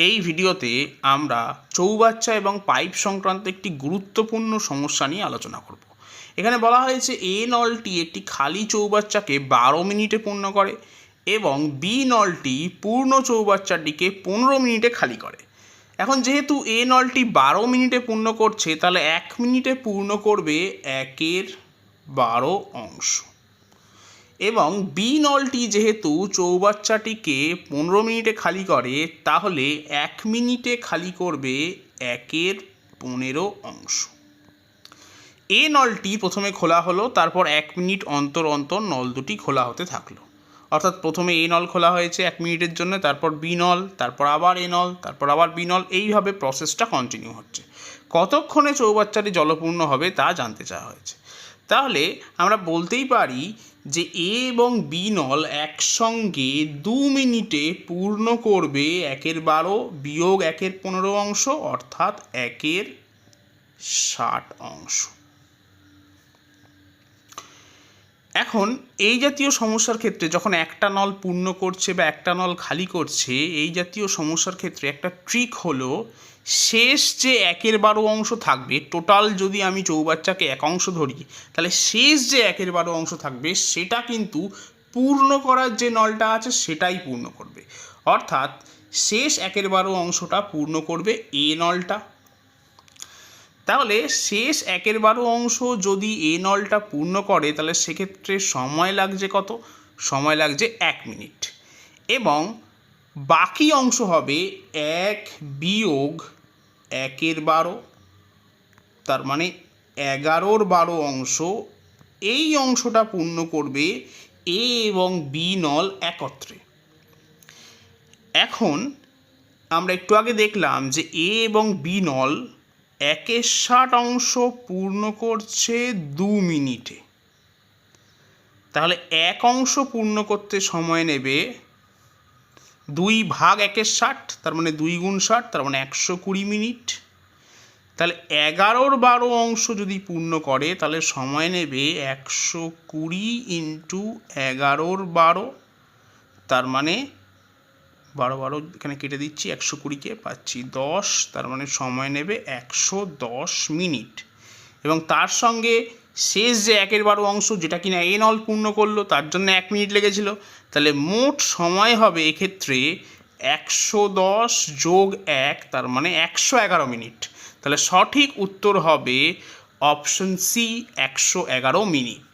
এই ভিডিওতে আমরা চৌবাচ্চা এবং পাইপ সংক্রান্ত একটি গুরুত্বপূর্ণ সমস্যা নিয়ে আলোচনা করব। এখানে বলা হয়েছে এ নলটি একটি খালি চৌবাচ্চাকে 12 মিনিটে পূর্ণ করে এবং বি নলটি পূর্ণ চৌবাচ্চাটিকে 15 মিনিটে খালি করে। এখন যেহেতু এ নলটি 12 মিনিটে পূর্ণ করছে, তাহলে 1 মিনিটে পূর্ণ করবে 1/12 অংশ, এবং বি নলটি যেহেতু চৌবাচ্চাটিকে 15 মিনিটে খালি করে, তাহলে 1 মিনিটে খালি করবে 1/15 অংশ। এ নলটি প্রথমে খোলা হলো, তারপর 1 মিনিট অন্তর অন্তর নল দুটি খোলা হতে থাকলো। অর্থাৎ প্রথমে এ নল খোলা হয়েছে 1 মিনিটের জন্য, তারপর বি নল, তারপর আবার এ নল, তারপর আবার বি নল, এইভাবে প্রসেসটা কন্টিনিউ হচ্ছে। কতক্ষণে চৌবাচ্চাটি জলপূর্ণ হবে তা জানতে চাওয়া হয়েছে। তাহলে আমরা বলতেই পারি যে এ এবং বি নল একসঙ্গে 2 মিনিটে পূর্ণ করবে 1/12 বিয়োগ 1/15 অংশ, অর্থাৎ 1/60 অংশ। এখন এই জাতীয় সমস্যার ক্ষেত্রে যখন একটা নল পূর্ণ করছে বা একটা নল খালি করছে, এই জাতীয় সমস্যার ক্ষেত্রে একটা ট্রিক হলো, শেষ যে 1/12 অংশ থাকবে, টোটাল যদি আমি চৌবাচ্চাকে 1 অংশ ধরি, তাহলে শেষ যে 1/12 অংশ থাকবে সেটা কিন্তু পূর্ণ করার যে নলটা আছে সেটাই পূর্ণ করবে। অর্থাৎ শেষ 1/12 অংশটা পূর্ণ করবে এ নলটা। তাহলে শেষ 1/12 অংশ যদি এ নলটা পূর্ণ করে, তাহলে সেক্ষেত্রে সময় লাগছে কত? সময় লাগছে 1 মিনিট, এবং বাকি অংশ হবে 1 বিয়োগ 1/12, তার মানে 11/12 অংশ। এই অংশটা পূর্ণ করবে এ এবং বি নল একত্রে। এখন আমরা একটু আগে দেখলাম যে এ এবং বি নল 1/60 অংশ পূর্ণ করছে 2 মিনিটে। তাহলে 1 অংশ পূর্ণ করতে সময় নেবে 2/1/60, তার মানে 2 গুণ 60, তার মানে 120 মিনিট। তাহলে 11/12 অংশ যদি পূর্ণ করে, তাহলে সময় নেবে 120 × 11/12, তার মানে 12 এখানে কেটে দিচ্ছি, 120কে পাচ্ছি 10, তার মানে সময় নেবে 110 মিনিট। এবং তার সঙ্গে শেষ যে 1/12 অংশ, যেটা কিনা এ নল পূর্ণ করলো, তার জন্য 1 মিনিট লেগেছিল। তাহলে মোট সময় হবে এক্ষেত্রে 110 যোগ 1, তার মানে 111 মিনিট। তাহলে সঠিক উত্তর হবে অপশন সি, 111 মিনিট।